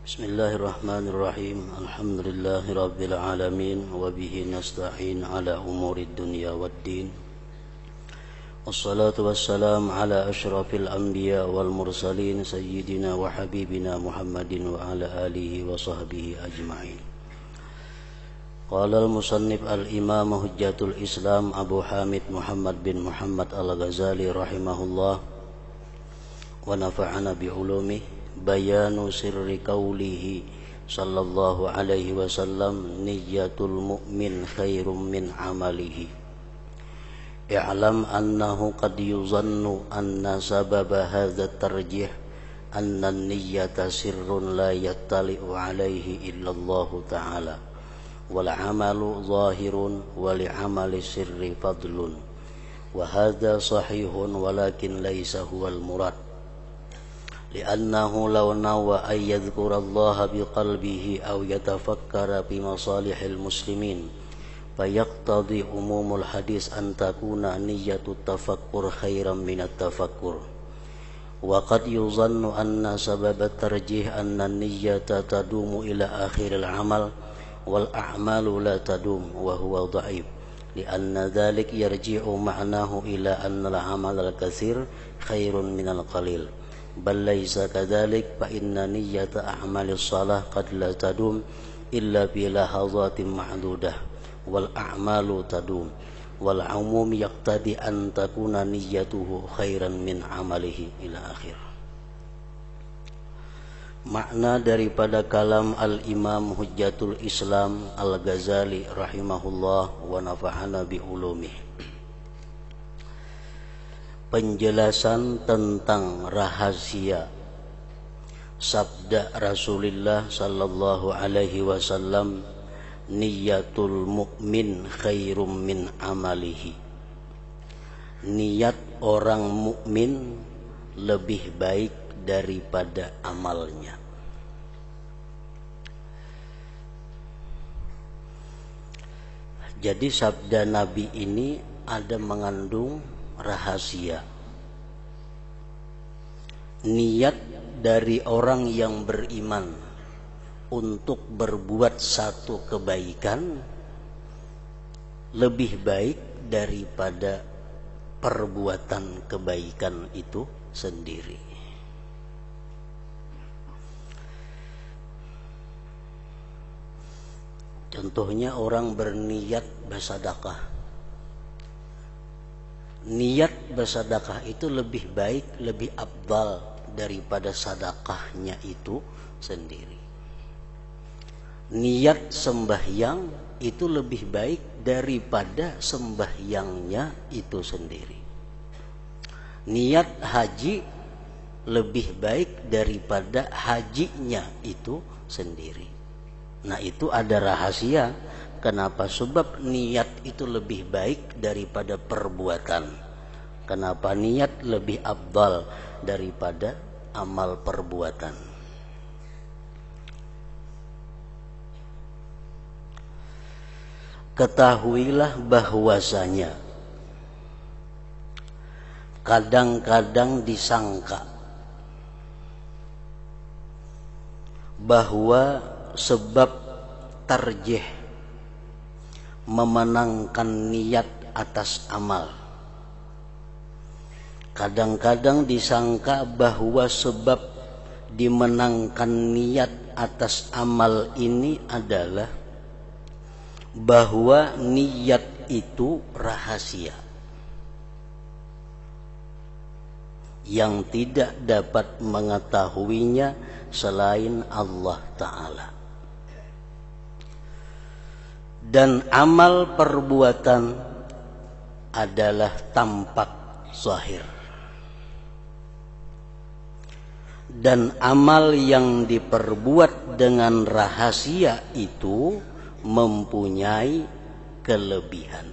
Bismillahirrahmanirrahim. Alhamdulillahirabbil alamin wa bihi nasta'in ala umurid dunya waddin. Wassalatu wassalamu ala asyrafil anbiya wal mursalin sayyidina wa habibina Muhammadin wa ala alihi wa sahbihi ajma'in. Qala al-musannif al-imam hujjatul Islam Abu Hamid Muhammad bin Muhammad al-Ghazali rahimahullah wa nafa'ana bi ulumihi. Bayanu sirri qawlihi sallallahu alaihi wasallam niyyatul mu'min khairum min amalihi. I'lam annahu qad yuzannu anna sababa hadha tarjih anna niyyata sirrun la yattali'u alaihi illallahu ta'ala wal amalu zahirun wa li'amali sirri fadlun wa hadha sahihun walakin laysa huwal murad. لأنه لو نوى أن يذكر الله بقلبه أو يتفكر بمصالح المسلمين فيقتضي عموم الحديث أن تكون نية التفكر خيرا من التفكر. وقد يظن أن سبب الترجيح أن النية تدوم إلى آخر العمل والأعمال لا تدوم وهو ضعيف لأن ذلك يرجع معناه إلى أن العمل الكثير خير من القليل. بل ليس كذلك فإن نية أعمال الصلاة قد لا تدوم إلا بلحظات معدودة والأعمال تدوم والعموم يقتضي أن تكون نيته خيرا من عمله إلى آخر. Makna daripada kalam al-imam hujjatul Islam al-Ghazali rahimahullah wa nafa'ana bi ulumihi. Penjelasan tentang rahasia sabda Rasulullah sallallahu alaihi wasallam, niyatul mu'min khairum min amalihi. Niat orang mukmin lebih baik daripada amalnya. Jadi sabda Nabi ini ada mengandung rahasia. Niat dari orang yang beriman untuk berbuat satu kebaikan lebih baik daripada perbuatan kebaikan itu sendiri. Contohnya orang berniat bersedekah. Niat bersedekah itu lebih baik, lebih afdal daripada sedekahnya itu sendiri. Niat sembahyang itu lebih baik daripada sembahyangnya itu sendiri. Niat haji lebih baik daripada hajinya itu sendiri. Nah, itu ada rahasia. Kenapa? Sebab niat itu lebih baik daripada perbuatan. Kenapa niat lebih afdal daripada amal perbuatan? Ketahuilah bahwasanya kadang-kadang disangka bahwa sebab tarjih memenangkan niat atas amal. Kadang-kadang disangka bahwa sebab dimenangkan niat atas amal ini adalah bahwa niat itu rahasia yang tidak dapat mengetahuinya selain Allah Ta'ala. Dan amal perbuatan adalah tampak zahir. Dan amal yang diperbuat dengan rahasia itu mempunyai kelebihan.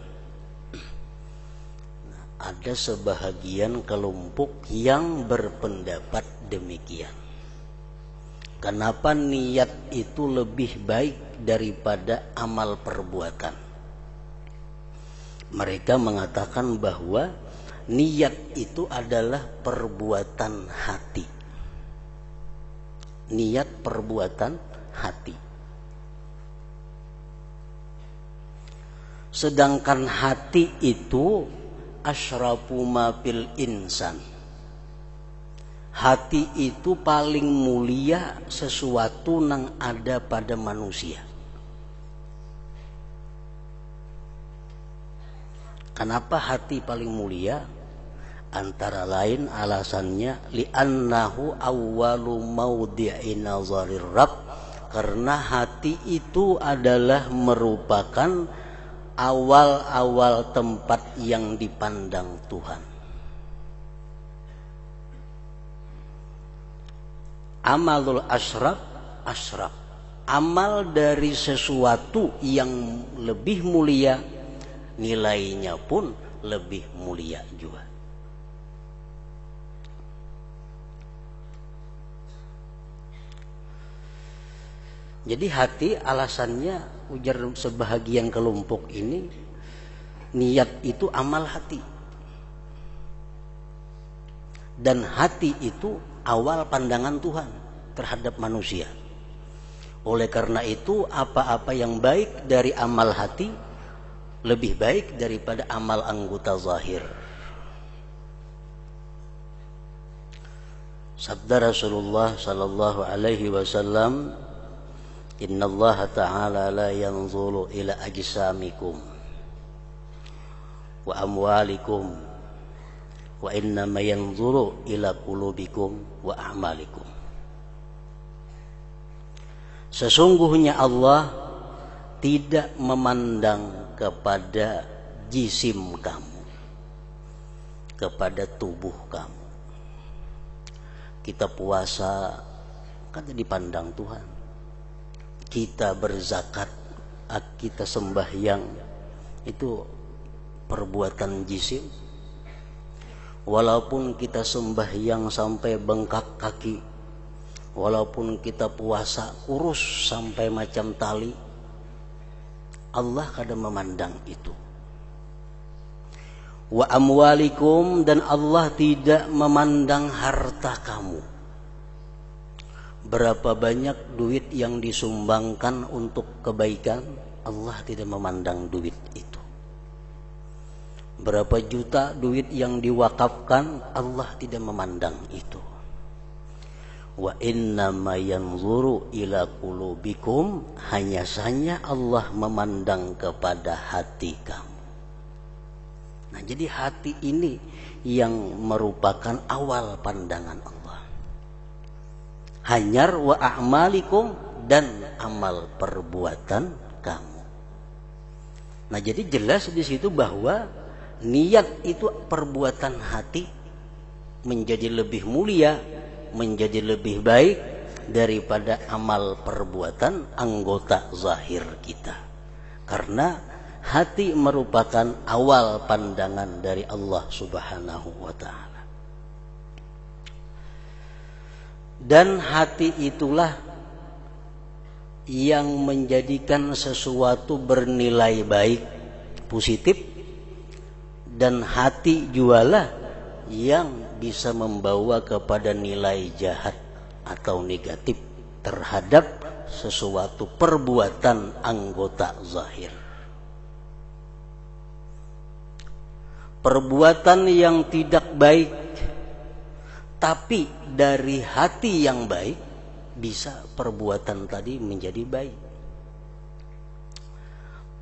Ada sebahagian kelompok yang berpendapat demikian. Kenapa niat itu lebih baik daripada amal perbuatan? Mereka mengatakan bahwa niat itu adalah perbuatan hati. niat perbuatan hati. Sedangkan hati itu asyrafu ma fil insan. Hati itu paling mulia sesuatu yang ada pada manusia. Kenapa hati paling mulia? Antara lain alasannya li'annahu awwalu maudhi'i nazarir rabb, karena hati itu adalah merupakan awal-awal tempat yang dipandang Tuhan. Amalul asyraf, amal dari sesuatu yang lebih mulia, nilainya pun lebih mulia juga. Jadi hati alasannya, ujar sebahagian kelompok ini, niat itu amal hati. Dan hati itu awal pandangan Tuhan terhadap manusia. Oleh karena itu apa-apa yang baik dari amal hati lebih baik daripada amal anggota zahir. Sabda Rasulullah sallallahu alaihi wasallam, Inna Allah Ta'ala la yanzuru ila ajsamikum wa amwalikum wa innama yanzuru ila qulubikum wa a'malikum. Sesungguhnya Allah tidak memandang kepada jisim kamu, kepada tubuh kamu. Kita puasa kan dipandang Tuhan. Kita berzakat, kita sembahyang, itu perbuatan jisim. Walaupun kita sembahyang sampai bengkak kaki, walaupun kita puasa kurus sampai macam tali, Allah kadang memandang itu. Wa amwalikum, dan Allah tidak memandang harta kamu. Berapa banyak duit yang disumbangkan untuk kebaikan, Allah tidak memandang duit itu. Berapa juta duit yang diwakafkan, Allah tidak memandang itu. Wa innama yanzuru ila qulubikum, hanya saja Allah memandang kepada hati kamu. Nah, jadi hati ini yang merupakan awal pandangan Allah. Hanyar wa a'malikum, dan amal perbuatan kamu. Nah, jadi jelas di situ bahwa niat itu perbuatan hati menjadi lebih mulia, menjadi lebih baik daripada amal perbuatan anggota zahir kita. Karena hati merupakan awal pandangan dari Allah Subhanahu wa ta'ala. Dan hati itulah yang menjadikan sesuatu bernilai baik, positif, dan hati jualah yang bisa membawa kepada nilai jahat atau negatif terhadap sesuatu perbuatan anggota zahir. Perbuatan yang tidak baik tapi dari hati yang baik, bisa perbuatan tadi menjadi baik.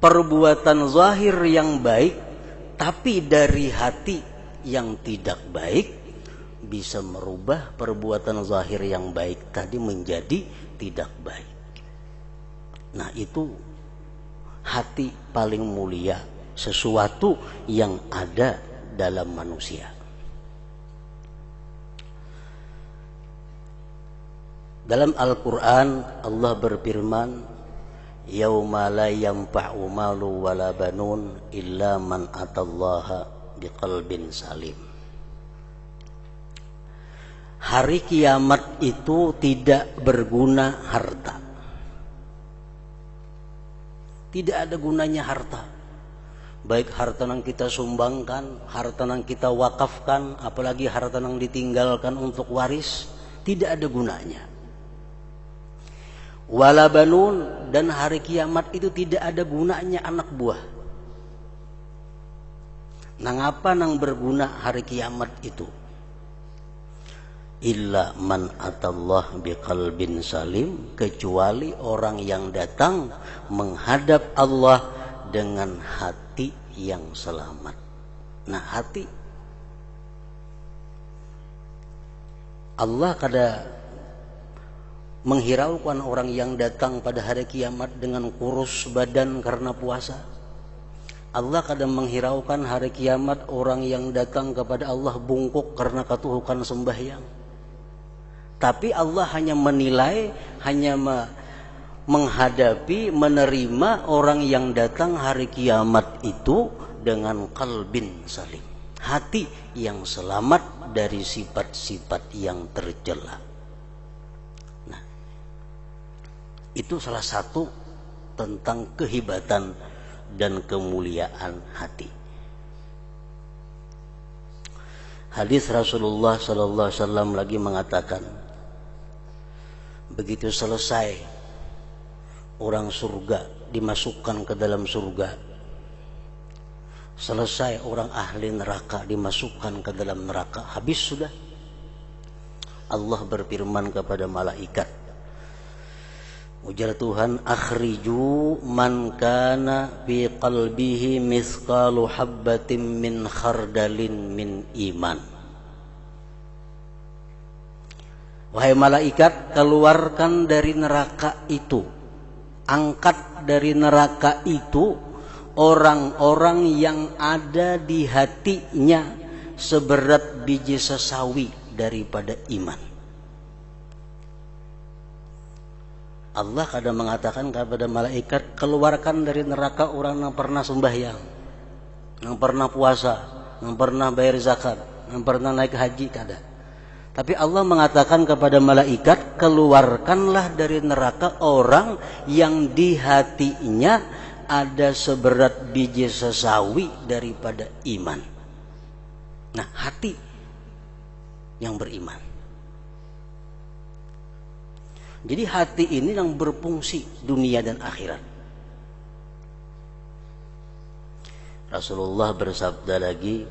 Perbuatan zahir yang baik tapi dari hati yang tidak baik, bisa merubah perbuatan zahir yang baik tadi menjadi tidak baik. Nah, itu hati paling mulia, sesuatu yang ada dalam manusia. Dalam Al-Quran Allah berfirman, yauma la yanfa'u malu wala banun illa man atallaha biqalbin salim. Hari kiamat itu tidak berguna harta. Tidak ada gunanya harta. Baik harta yang kita sumbangkan, harta yang kita wakafkan, apalagi harta yang ditinggalkan untuk waris, tidak ada gunanya. wala banun, dan hari kiamat itu tidak ada gunanya anak buah. Nang apa nang berguna hari kiamat itu? Illa man atallah biqalbin salim, kecuali orang yang datang menghadap Allah dengan hati yang selamat. Nah, hati Allah kada menghiraukan orang yang datang pada hari kiamat dengan kurus badan karena puasa. Allah kadang menghiraukan hari kiamat orang yang datang kepada Allah bungkuk karena katuhukan sembahyang. Tapi Allah hanya menilai, hanya menghadapi, menerima orang yang datang hari kiamat itu dengan qalbin salim, hati yang selamat dari sifat-sifat yang tercela. Nah, itu salah satu tentang kehebatan dan kemuliaan hati. Hadis Rasulullah sallallahu alaihi wasallam lagi mengatakan, begitu selesai orang surga dimasukkan ke dalam surga, selesai orang ahli neraka dimasukkan ke dalam neraka, habis sudah, Allah berfirman kepada malaikat, ujar Tuhan, akhriju man kana fi qalbihi mithqalu habbatin min khardalin min iman. Wahai malaikat, keluarkan dari neraka itu, angkat dari neraka itu orang-orang yang ada di hatinya seberat biji sesawi daripada iman. Allah kadang mengatakan kepada malaikat, keluarkan dari neraka orang yang pernah sembahyang, yang pernah puasa, yang pernah bayar zakat, yang pernah naik haji, kada. Tapi Allah mengatakan kepada malaikat, keluarkanlah dari neraka orang yang di hatinya ada seberat biji sesawi daripada iman. Nah, hati yang beriman. Jadi hati ini yang berfungsi dunia dan akhirat. Rasulullah bersabda lagi,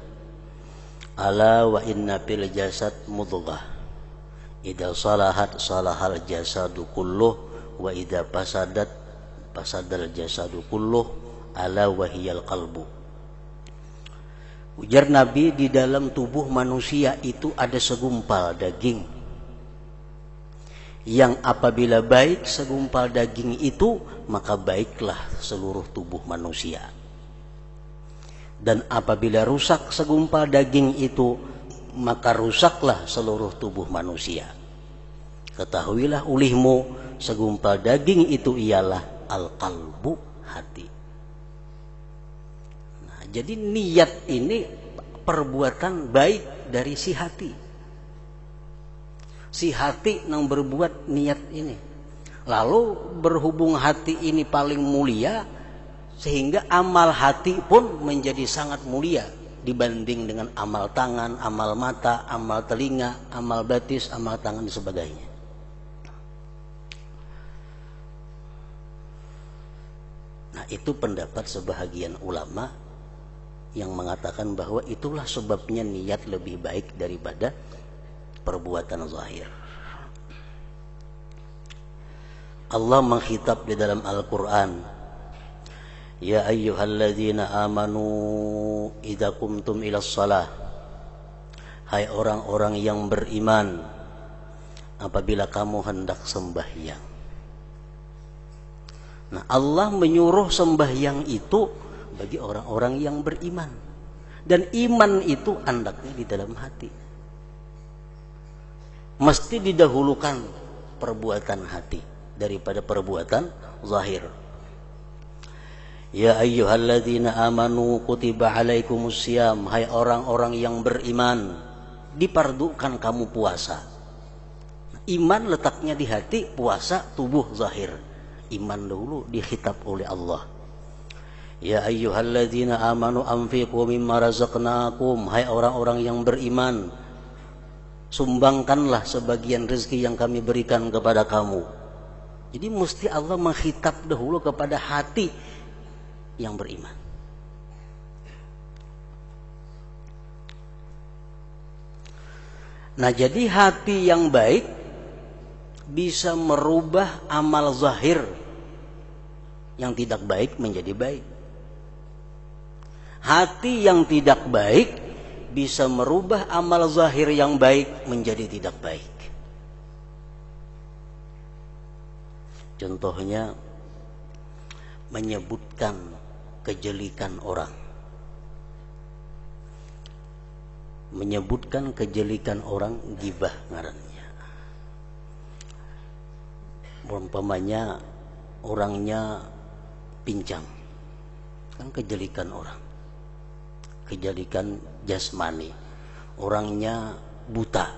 ala wa inna fil jasad mudghah, idza salahat salahal jasadu kulluh, wa idza fasadat fasadal jasadu kulluh, ala wa hiyal qalbu. Ujar Nabi, di dalam tubuh manusia itu ada segumpal daging, yang apabila baik segumpal daging itu, maka baiklah seluruh tubuh manusia. Dan apabila rusak segumpal daging itu, maka rusaklah seluruh tubuh manusia. Ketahuilah ulihmu, segumpal daging itu ialah al-qalbu, hati. Nah, jadi niat ini perbuatan baik dari si hati. Si hati yang berbuat niat ini. Lalu berhubung hati ini paling mulia, sehingga amal hati pun menjadi sangat mulia dibanding dengan amal tangan, amal mata, amal telinga, amal batis, amal tangan dan sebagainya. Nah, itu pendapat sebahagian ulama yang mengatakan bahwa itulah sebabnya niat lebih baik daripada perbuatan zahir. Allah mengkhitab di dalam Al-Quran, ya ayyuhalladzina amanu idza qumtum ilas shalah, hai orang-orang yang beriman, apabila kamu hendak sembahyang. Nah, Allah menyuruh sembahyang itu bagi orang-orang yang beriman, dan iman itu andaknya di dalam hati. Mesti didahulukan perbuatan hati daripada perbuatan zahir. Ya ayyuhalladzina amanu kutiba alaikumussyam, hai orang-orang yang beriman, dipardukan kamu puasa. Iman letaknya di hati, puasa tubuh zahir. Iman dahulu dikhitab oleh Allah. Ya ayyuhalladzina amanu anfiqu mimma razaqnakum, hai orang-orang yang beriman, sumbangkanlah sebagian rezeki yang kami berikan kepada kamu. Jadi mesti Allah menghitab dahulu kepada hati yang beriman. Nah, jadi hati yang baik bisa merubah amal zahir yang tidak baik menjadi baik. Hati yang tidak baik bisa merubah amal zahir yang baik menjadi tidak baik. Contohnya menyebutkan kejelikan orang. Menyebutkan kejelikan orang gibah ngarannya. Umpamanya orangnya pincang, kan kejelikan orang. Kejelikan jasmani. Orangnya buta.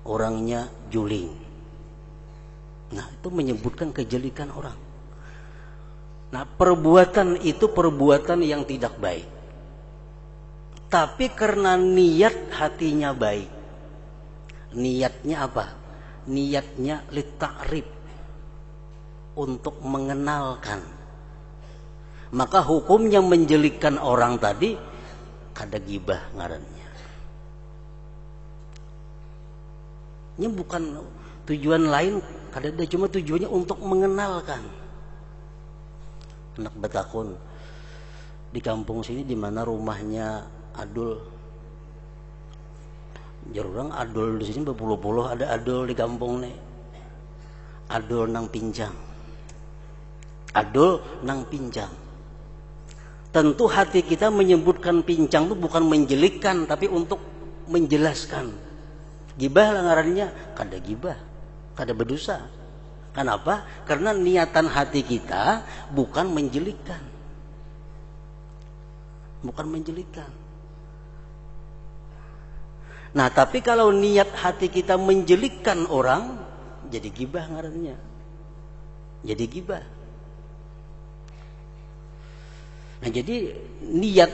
Orangnya juling. Nah, itu menyebutkan kejelikan orang. Nah, perbuatan itu perbuatan yang tidak baik. Tapi karena niat hatinya baik. Niatnya apa? Niatnya litta'rif, untuk mengenalkan. Maka hukumnya menjelikkan orang tadi kada gibah ngarannya. Ini bukan tujuan lain, kada ada, cuma tujuannya untuk mengenalkan. Anak betakun di kampung sini di mana rumahnya adul. Jarang adul di sini berpuluh-puluh ada adul di kampung nih. Adul nang pinjang. Adul nang pinjang. Tentu hati kita menyebutkan pincang itu bukan menjelikkan, tapi untuk menjelaskan. Gibah lah ngarannya, kada gibah, kada berdosa. Kenapa? Karena niatan hati kita bukan menjelikkan. Bukan menjelikkan. Nah, tapi kalau niat hati kita menjelikkan orang, jadi gibah ngarannya. Jadi gibah. Nah, jadi niat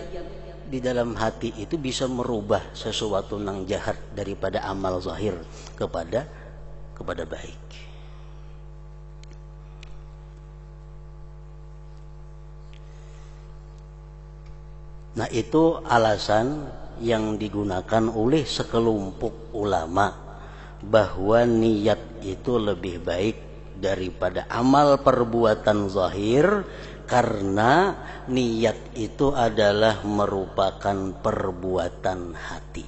di dalam hati itu bisa merubah sesuatu yang jahat daripada amal zahir kepada baik. Nah, itu alasan yang digunakan oleh sekelompok ulama bahwa niat itu lebih baik daripada amal perbuatan zahir, karena niat itu adalah merupakan perbuatan hati.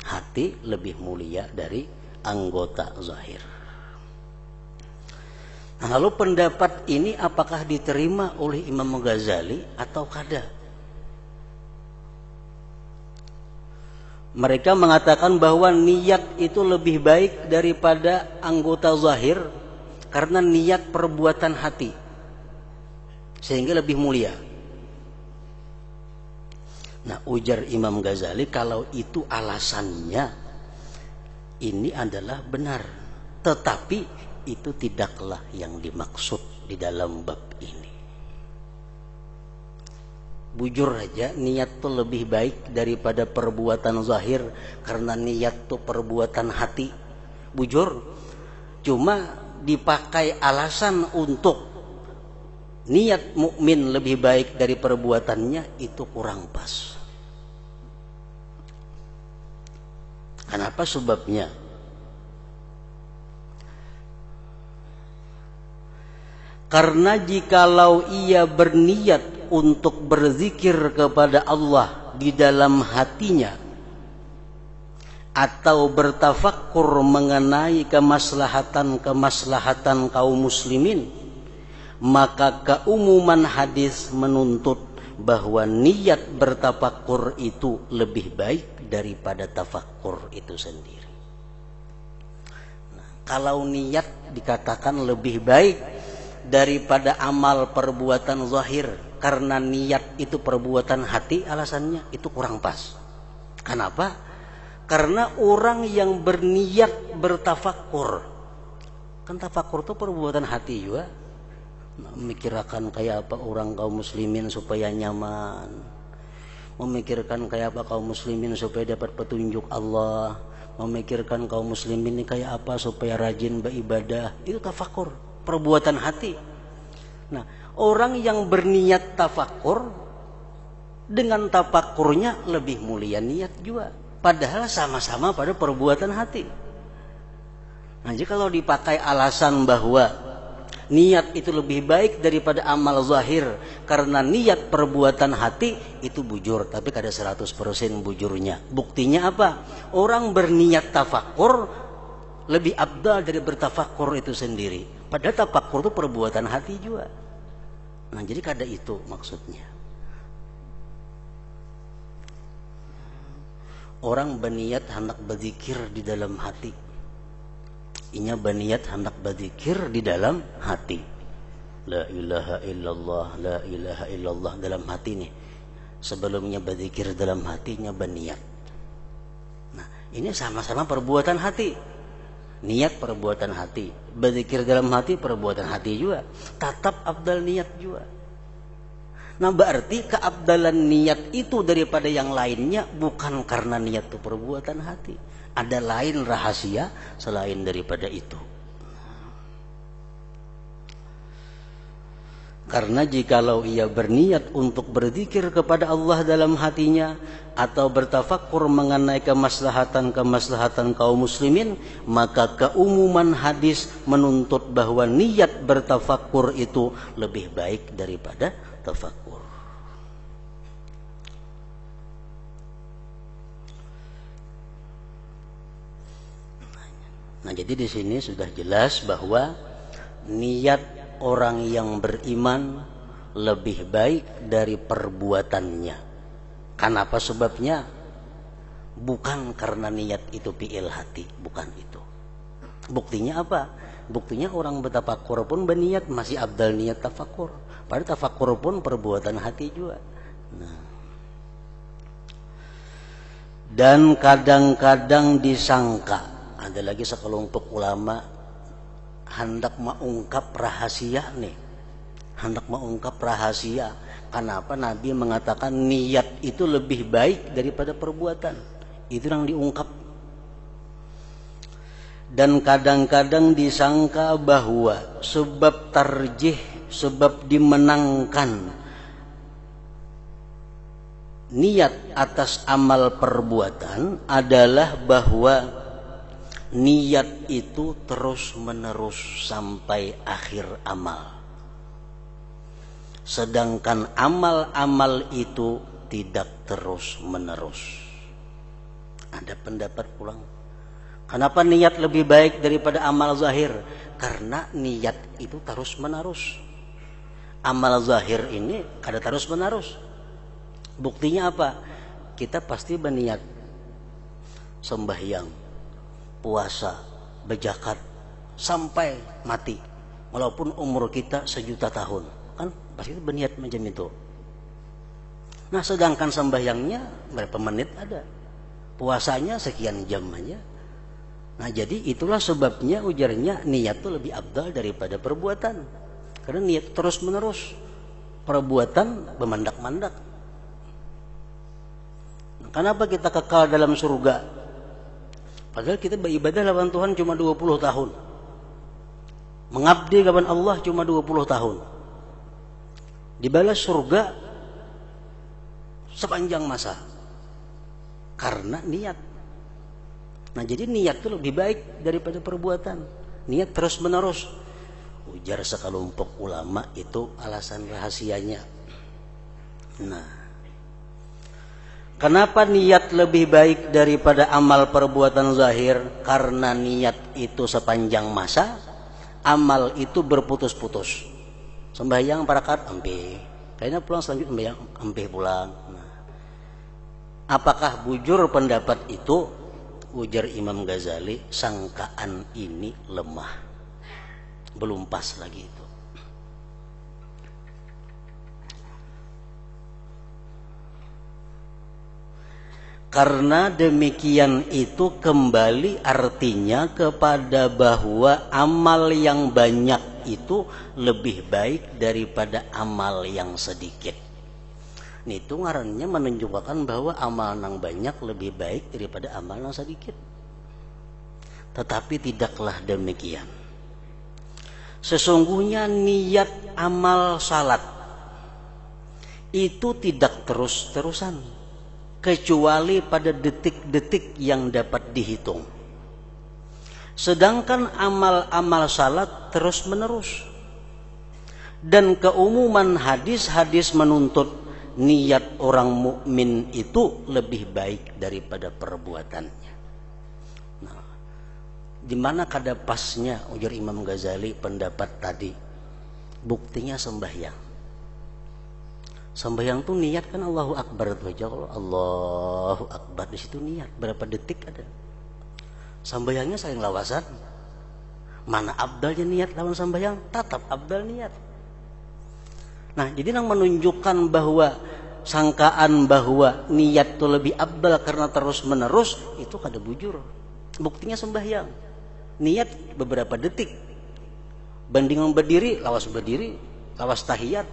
Hati lebih mulia dari anggota zahir. Nah, lalu pendapat ini apakah diterima oleh Imam Ghazali atau kada? Mereka mengatakan bahwa niat itu lebih baik daripada anggota zahir karena niat perbuatan hati, sehingga lebih mulia. Nah, ujar Imam Ghazali, kalau itu alasannya, ini adalah benar. Tetapi itu tidaklah yang dimaksud di dalam bab ini. Bujur aja, niat itu lebih baik daripada perbuatan zahir karena niat itu perbuatan hati. Bujur. Cuma dipakai alasan untuk niat mukmin lebih baik dari perbuatannya, itu kurang pas. Kenapa sebabnya? Karena jikalau ia berniat untuk berzikir kepada Allah di dalam hatinya atau bertafakkur mengenai kemaslahatan kaum muslimin, maka keumuman hadis menuntut bahwa niat bertafakkur itu lebih baik daripada tafakkur itu sendiri. Nah, kalau niat dikatakan lebih baik daripada amal perbuatan zahir karena niat itu perbuatan hati, alasannya itu kurang pas. Kenapa? Karena orang yang berniat bertafakkur, kan tafakkur itu perbuatan hati juga, memikirkan kayak apa orang kaum muslimin supaya nyaman, memikirkan kayak apa kaum muslimin supaya dapat petunjuk Allah, memikirkan kaum muslimin ini kayak apa supaya rajin beribadah. Itu tafakur, perbuatan hati. Nah, orang yang berniat tafakur, dengan tafakurnya lebih mulia niat juga. Padahal sama-sama pada perbuatan hati. Nah, jadi kalau dipakai alasan bahwa niat itu lebih baik daripada amal zahir karena niat perbuatan hati, itu bujur, tapi kada 100% bujurnya. Buktinya apa? Orang berniat tafakur lebih abdal dari bertafakur itu sendiri. Padahal tafakur itu perbuatan hati juga. Nah, jadi kada itu maksudnya. Orang berniat hendak berzikir di dalam hati. Inya berniat hendak berzikir di dalam hati. La ilaha illallah, la ilaha illallah dalam hati nih. Sebelumnya berzikir dalam hatinya berniat. Nah, ini sama-sama perbuatan hati. Niat perbuatan hati, berzikir dalam hati perbuatan hati juga. Tetap abdal niat juga. Nah, berarti keabdalan niat itu daripada yang lainnya bukan karena niat itu perbuatan hati. Ada lain rahasia selain daripada itu. Karena jikalau ia berniat untuk berzikir kepada Allah dalam hatinya atau bertafakur mengenai kemaslahatan kaum muslimin, maka keumuman hadis menuntut bahwa niat bertafakur itu lebih baik daripada tafakur. Nah, jadi di sini sudah jelas bahwa niat orang yang beriman lebih baik dari perbuatannya. Kenapa sebabnya? Bukan karena niat itu fi'il hati, bukan itu. Buktinya apa? Buktinya orang bertafakur pun berniat masih abdal niat tafakur. Padahal tafakur pun perbuatan hati juga. Nah. Dan kadang-kadang disangka, ada lagi sekelompok ulama hendak mengungkap rahasia nih. Hendak mengungkap rahasia. Kenapa Nabi mengatakan niat itu lebih baik daripada perbuatan? Itu yang diungkap. Dan kadang-kadang disangka bahwa sebab tarjih, sebab dimenangkan niat atas amal perbuatan adalah bahwa niat itu terus menerus sampai akhir amal. Sedangkan amal-amal itu tidak terus menerus. Ada pendapat pulang. Kenapa niat lebih baik daripada amal zahir? Karena niat itu terus menerus. Amal zahir ini kada terus menerus. Buktinya apa? Kita pasti berniat sembahyang, puasa, berzakat sampai mati, walaupun umur kita 1.000.000 tahun, kan pasti berniat macam itu. Nah, sedangkan sembahyangnya berapa menit ada, puasanya sekian jam aja. Nah, jadi itulah sebabnya ujarnya niat itu lebih abdal daripada perbuatan, karena niat terus menerus, perbuatan memandak-mandak. Nah, kenapa kita kekal dalam surga? Padahal kita beribadah lawan Tuhan cuma 20 tahun. Mengabdi lawan Allah cuma 20 tahun. Dibalas surga sepanjang masa. Karena niat. Nah, jadi niat itu lebih baik daripada perbuatan. Niat terus menerus. Ujar sekelompok ulama itu alasan rahasianya. Nah, kenapa niat lebih baik daripada amal perbuatan zahir? Karena niat itu sepanjang masa, amal itu berputus-putus. Sembahyang parakat ampe, kayaknya pulang selanjutnya sembahyang ampe pulang. Nah, apakah bujur pendapat itu? Ujar Imam Ghazali, sangkaan ini lemah, belum pas lagi itu. Karena demikian itu kembali artinya kepada bahwa amal yang banyak itu lebih baik daripada amal yang sedikit. Itu ngarannya menunjukkan bahwa amal yang banyak lebih baik daripada amal yang sedikit. Tetapi tidaklah demikian. Sesungguhnya niat amal salat itu tidak terus-terusan, kecuali pada detik-detik yang dapat dihitung. Sedangkan amal-amal salat terus-menerus. Dan keumuman hadis-hadis menuntut niat orang mukmin itu lebih baik daripada perbuatannya. Nah, di mana kada pasnya ujar Imam Ghazali pendapat tadi? Buktinya sembahyang. Sembahyang tuh niat kan Allahu Akbar itu aja. Kalau Allahu Akbar di situ niat berapa detik ada. Sembahyangnya saling lawasan. Mana abdalnya niat lawan sembahyang? Tetap abdal niat. Nah, jadi yang menunjukkan bahwa sangkaan bahwa niat itu lebih abdal karena terus menerus itu kada bujur. Buktinya sembahyang. Niat beberapa detik. Banding berdiri, lawas tahiyat.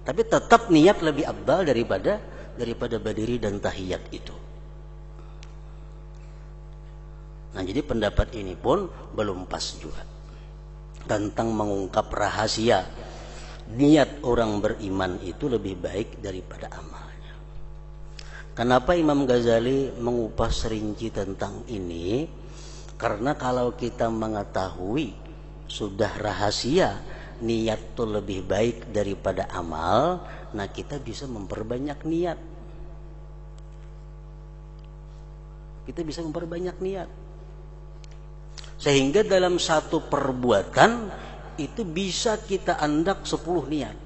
Tapi tetap niat lebih abdal daripada berdiri dan tahiyat itu. Nah, jadi pendapat ini pun belum pas juga tentang mengungkap rahasia niat orang beriman itu lebih baik daripada amalnya. Kenapa Imam Ghazali mengupas rinci tentang ini? Karena kalau kita mengetahui sudah rahasia niat itu lebih baik daripada amal, nah kita bisa memperbanyak niat. Kita bisa memperbanyak niat. Sehingga dalam satu perbuatan itu bisa kita andak 10 niat.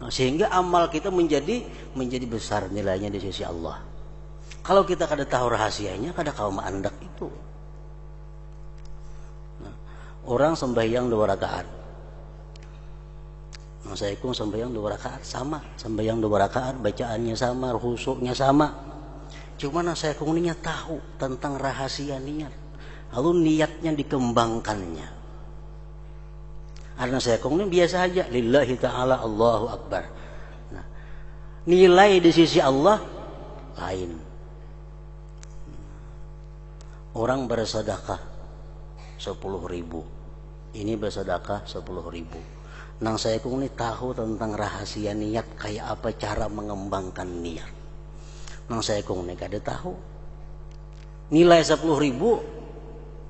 Nah, sehingga amal kita menjadi besar nilainya di sisi Allah. Kalau kita kada tahu rahasianya, kada kau mengandak itu. Nah, orang sembahyang 2 rakaat. Nah, saya ikut sembahyang 2 rakaat sama, sembahyang 2 rakaat bacaannya sama, khusyuknya sama. Cuma saya kuninya tahu tentang rahasia niat. Lalu niatnya dikembangkannya. Karena saya kongnya biasa aja, lillahi ta'ala Allahu Akbar. Nah, nilai di sisi Allah lain. Orang bersedekah 10.000, ini bersedekah 10.000. Nang saya kongnya tahu tentang rahasia niat, kayak apa cara mengembangkan niat. Nang saya kongnya kada tahu. Nilai 10.000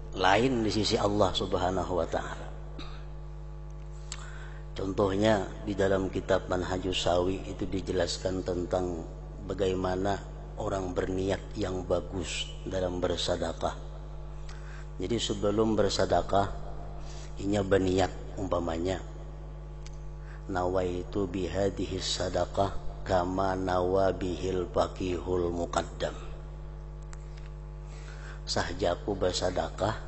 lain di sisi Allah Subhanahu wa Ta'ala. Contohnya di dalam kitab Manhajus Sawi itu dijelaskan tentang bagaimana orang berniat yang bagus dalam bersedekah. Jadi sebelum bersedekah, inya berniat umpamanya nawaitu bihadhihi sadaqah kama nawa bihil faqihul muqaddam. Sahjaku bersedekah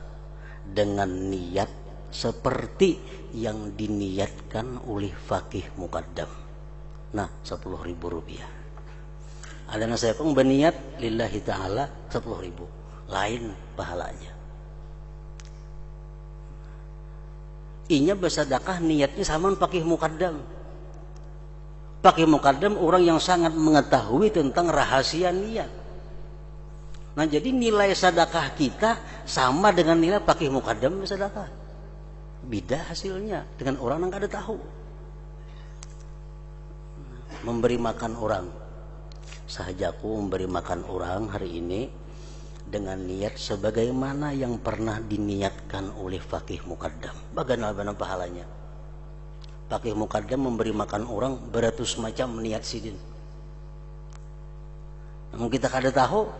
dengan niat seperti yang diniatkan oleh faqih muqaddam. Nah, 10.000 rupiah. Ada saya pun berniat lillahi ta'ala 10.000. Lain pahalanya. Inya bersedekah niatnya sama faqih muqaddam. Faqih muqaddam orang yang sangat mengetahui tentang rahasia niat. Nah, jadi nilai sedekah kita sama dengan nilai faqih muqaddam bersedekah. Beda hasilnya dengan orang yang kada tahu. Memberi makan orang. Sahajaku memberi makan orang hari ini dengan niat sebagaimana yang pernah diniatkan oleh faqih muqaddam. Bagaimana pahalanya? Faqih muqaddam memberi makan orang beratus macam niat sidin. Namun kita kada tahu,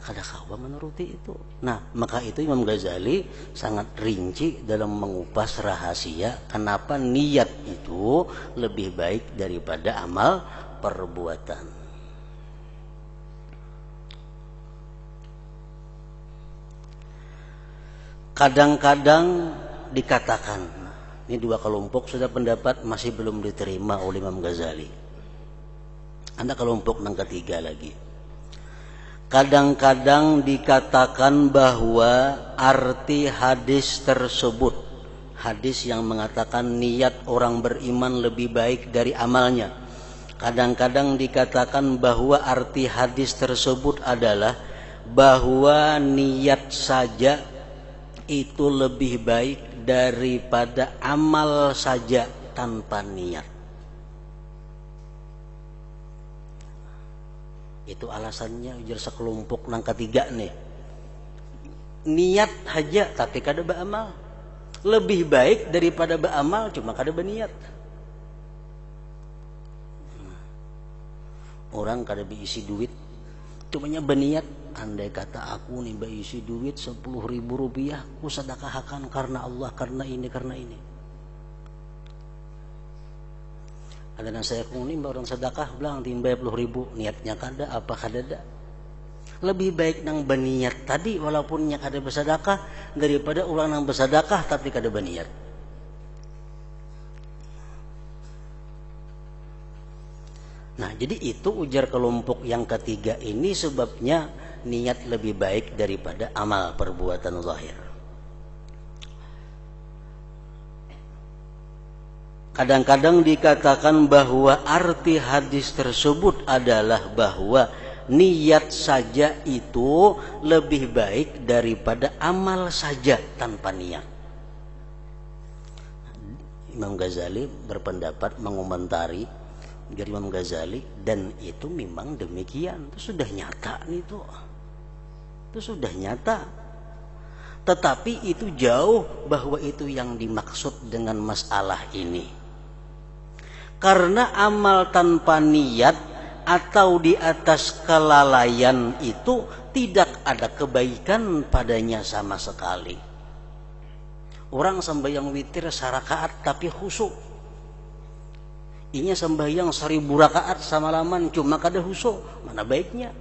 kada kawa menuruti itu. Nah, maka itu Imam Ghazali sangat rinci dalam mengupas rahasia kenapa niat itu lebih baik daripada amal perbuatan. Kadang-kadang dikatakan, ini 2 kelompok sudah pendapat masih belum diterima oleh Imam Ghazali. Ada kelompok yang ketiga lagi. Kadang-kadang dikatakan bahwa arti hadis tersebut, hadis yang mengatakan niat orang beriman lebih baik dari amalnya, kadang-kadang dikatakan bahwa arti hadis tersebut adalah bahwa niat saja itu lebih baik daripada amal saja tanpa niat. Itu alasannya ujar sekelompok nang ketiga nih. Niat aja tapi kada beramal. Lebih baik daripada beramal cuma kada berniat. Orang kada diisi duit cumanya berniat. Andai kata aku nih berisi duit 10.000 rupiah, ku sedekahkan karena Allah, karena ini. Ada yang saya kuning orang sedekah bilang timbal 10.000, niatnya kada apa kada ada. Lebih baik nang berniat tadi walaupun nya kada bersedekah daripada orang nang bersedekah tapi kada berniat. Nah, jadi itu ujar kelompok yang ketiga ini sebabnya niat lebih baik daripada amal perbuatan zahir. Kadang-kadang dikatakan bahwa arti hadis tersebut adalah bahwa niat saja itu lebih baik daripada amal saja tanpa niat. Imam Ghazali berpendapat mengomentari dari Imam Ghazali, dan itu memang demikian, itu sudah nyata nih tuh. Itu sudah nyata. Tetapi itu jauh bahwa itu yang dimaksud dengan masalah ini. Karena amal tanpa niat atau di atas kelalaian itu tidak ada kebaikan padanya sama sekali. Orang sembahyang witir sarakaat tapi khusyuk. Inya sembahyang 1000 rakaat samalaman cuma kada khusyuk, mana baiknya?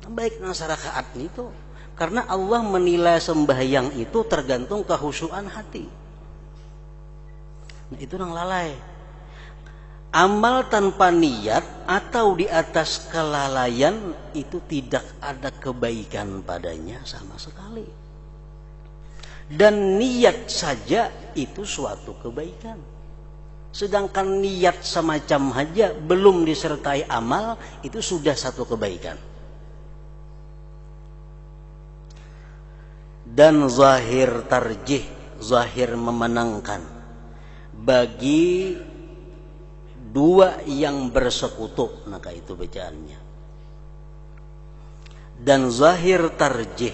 Baik nang sarakaat itu. Karena Allah menilai sembahyang itu tergantung kehusyuan hati. Nah, itu nang lalai. Amal tanpa niat atau di atas kelalaian itu tidak ada kebaikan padanya sama sekali. Dan niat saja itu suatu kebaikan. Sedangkan niat semacam saja belum disertai amal itu sudah satu kebaikan. Dan zahir tarjih, zahir memenangkan bagi dua yang bersekutu, maka itu bacaannya. Dan zahir tarjih,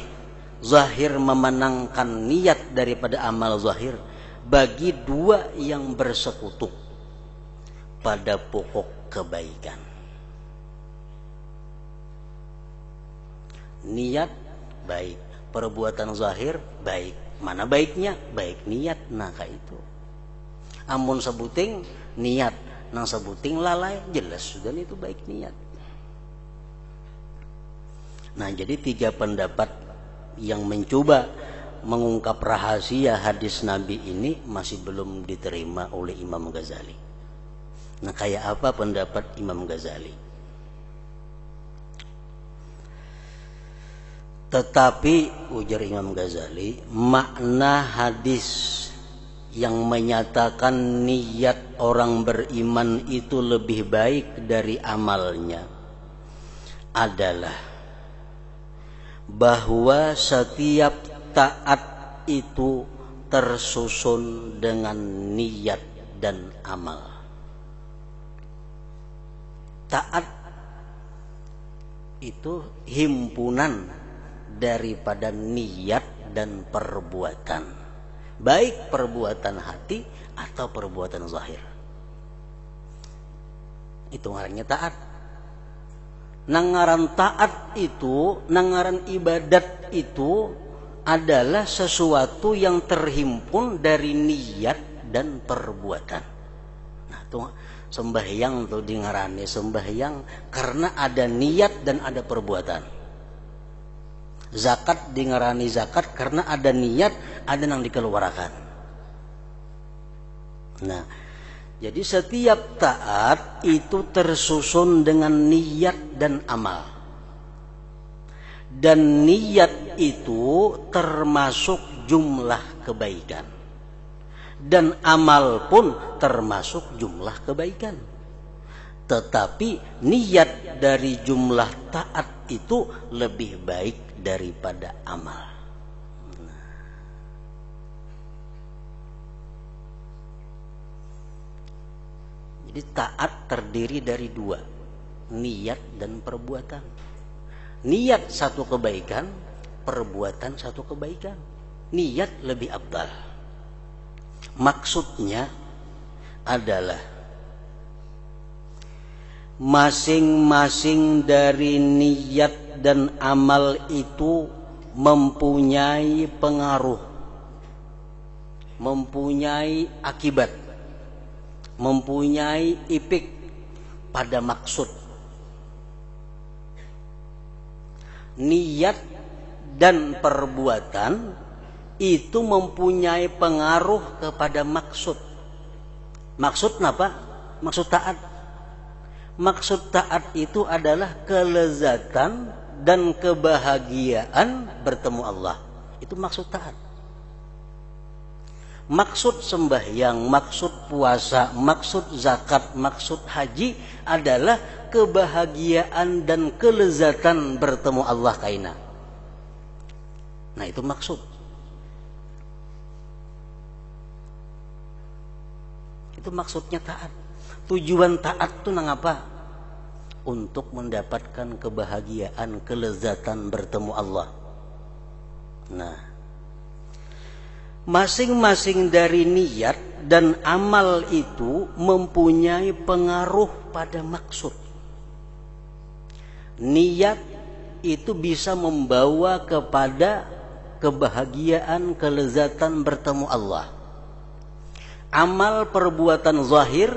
zahir memenangkan niat daripada amal zahir bagi dua yang bersekutu pada pokok kebaikan. Niat baik, perbuatan zahir baik. Mana baiknya? Baik niat, maka itu. Amun sebuting niat, nang sebuting lalai, jelas sudah itu baik niat. Nah, jadi 3 pendapat yang mencoba mengungkap rahasia hadis Nabi ini masih belum diterima oleh Imam Ghazali. Nah, kayak apa pendapat Imam Ghazali? Tetapi ujar Imam Ghazali, makna hadis yang menyatakan niat orang beriman itu lebih baik dari amalnya adalah bahwa setiap taat itu tersusun dengan niat dan amal. Taat itu himpunan daripada niat dan perbuatan, baik perbuatan hati atau perbuatan zahir. Itu ngarannya taat. Nangaran taat itu, nangaran ibadat itu adalah sesuatu yang terhimpun dari niat dan perbuatan. Nah, tuh sembahyang tuh di ngarani sembahyang karena ada niat dan ada perbuatan. Zakat di ngarani zakat karena ada niat, ada yang dikeluarkan. Nah, jadi setiap taat itu tersusun dengan niat dan amal. Dan niat itu termasuk jumlah kebaikan. Dan amal pun termasuk jumlah kebaikan. Tetapi niat dari jumlah taat itu lebih baik daripada amal. Nah, Jadi taat terdiri dari dua, niat dan perbuatan. Niat satu kebaikan, perbuatan satu kebaikan. Niat lebih afdal. Maksudnya adalah masing-masing dari niat dan amal itu mempunyai pengaruh, mempunyai akibat, mempunyai efek pada maksud. Niat dan perbuatan itu mempunyai pengaruh kepada maksud. Maksud apa? Maksud taat. Maksud taat itu adalah kelezatan dan kebahagiaan bertemu Allah. Itu maksud taat. Maksud sembahyang, maksud puasa, maksud zakat, maksud haji adalah kebahagiaan dan kelezatan bertemu Allah kaina. Nah, itu maksud. Itu maksudnya taat. Tujuan taat itu nang apa? Untuk mendapatkan kebahagiaan, kelezatan bertemu Allah. Nah, masing-masing dari niat dan amal itu mempunyai pengaruh pada maksud. Niat itu bisa membawa kepada kebahagiaan, kelezatan bertemu Allah. Amal perbuatan zahir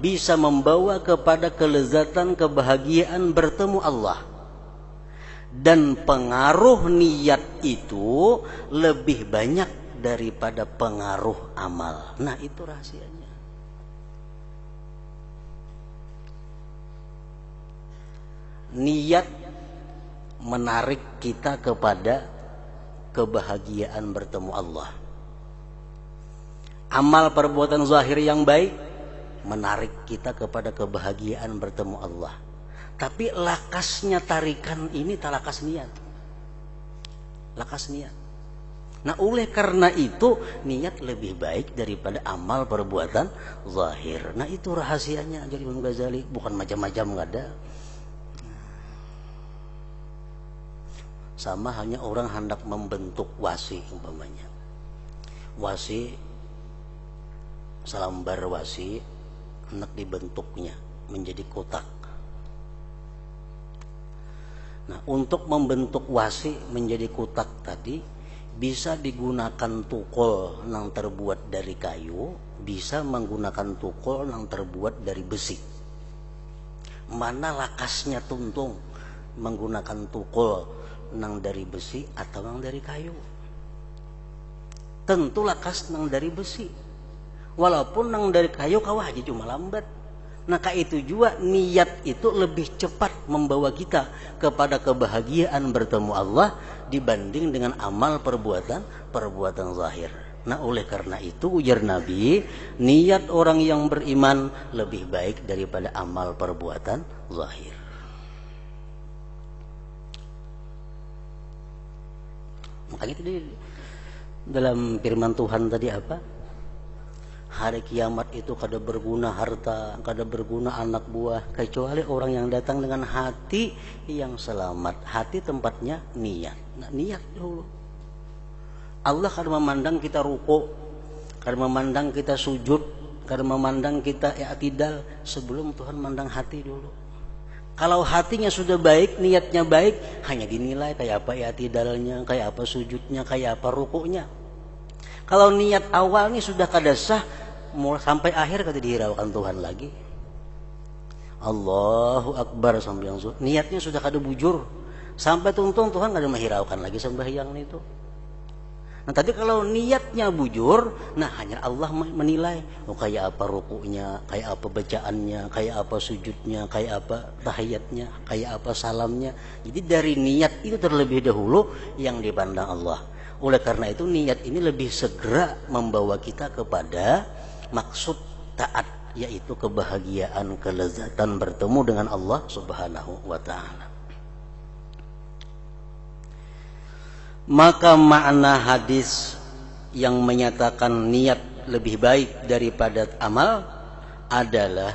bisa membawa kepada kelezatan, kebahagiaan bertemu Allah. Dan pengaruh niat itu lebih banyak daripada pengaruh amal. Nah, itu rahasianya. Niat menarik kita kepada kebahagiaan bertemu Allah. Amal perbuatan zahir yang baik menarik kita kepada kebahagiaan bertemu Allah. Tapi lakasnya tarikan ini talakas niat. Lakas niat. Nah, oleh karena itu niat lebih baik daripada amal perbuatan zahir. Nah, itu rahasianya. Jadi Imam Ghazali bukan macam-macam, nggak ada. Sama hanya orang hendak membentuk wasi umpamanya. Wasi, salambar wasi hendak dibentuknya menjadi kotak. Nah, untuk membentuk wasi menjadi kotak tadi bisa digunakan tukul yang terbuat dari kayu, bisa menggunakan tukul yang terbuat dari besi. Mana lakasnya tuntung menggunakan tukul yang dari besi atau yang dari kayu? Tentu lakas yang dari besi. Walaupun yang dari kayu kawah aja cuma lambat. Nah, itu juga niat itu lebih cepat membawa kita kepada kebahagiaan bertemu Allah dibanding dengan amal perbuatan zahir. Nah, oleh karena itu ujar Nabi, niat orang yang beriman lebih baik daripada amal perbuatan zahir. Makanya tadi dalam firman Tuhan tadi apa? Hari kiamat itu kada berguna harta, kada berguna anak buah, kecuali orang yang datang dengan hati yang selamat. Hati tempatnya niat. Nah, niat dulu. Allah kada memandang kita ruku, kada memandang kita sujud, kada memandang kita i'tidal sebelum Tuhan mandang hati dulu. Kalau hatinya sudah baik, niatnya baik, hanya dinilai kayak apa i'tidalnya, kayak apa sujudnya, kayak apa rukunya. Kalau niat awalnya sudah kada sah, sampai akhir kada dihiraukan Tuhan lagi. Allahu Akbar sampai yang niatnya sudah kada bujur, sampai tuntung Tuhan kada menghiraukan lagi sembahyang itu. Nah, tapi kalau niatnya bujur, nah hanya Allah menilai, oh kayak apa rukunya, kayak apa bacaannya, kayak apa sujudnya, kayak apa tahiyatnya, kayak apa salamnya. Jadi dari niat itu terlebih dahulu yang dipandang Allah. Oleh karena itu niat ini lebih segera membawa kita kepada maksud taat, yaitu kebahagiaan, kelezatan bertemu dengan Allah Subhanahu wa ta'ala. Maka makna hadis yang menyatakan niat lebih baik daripada amal adalah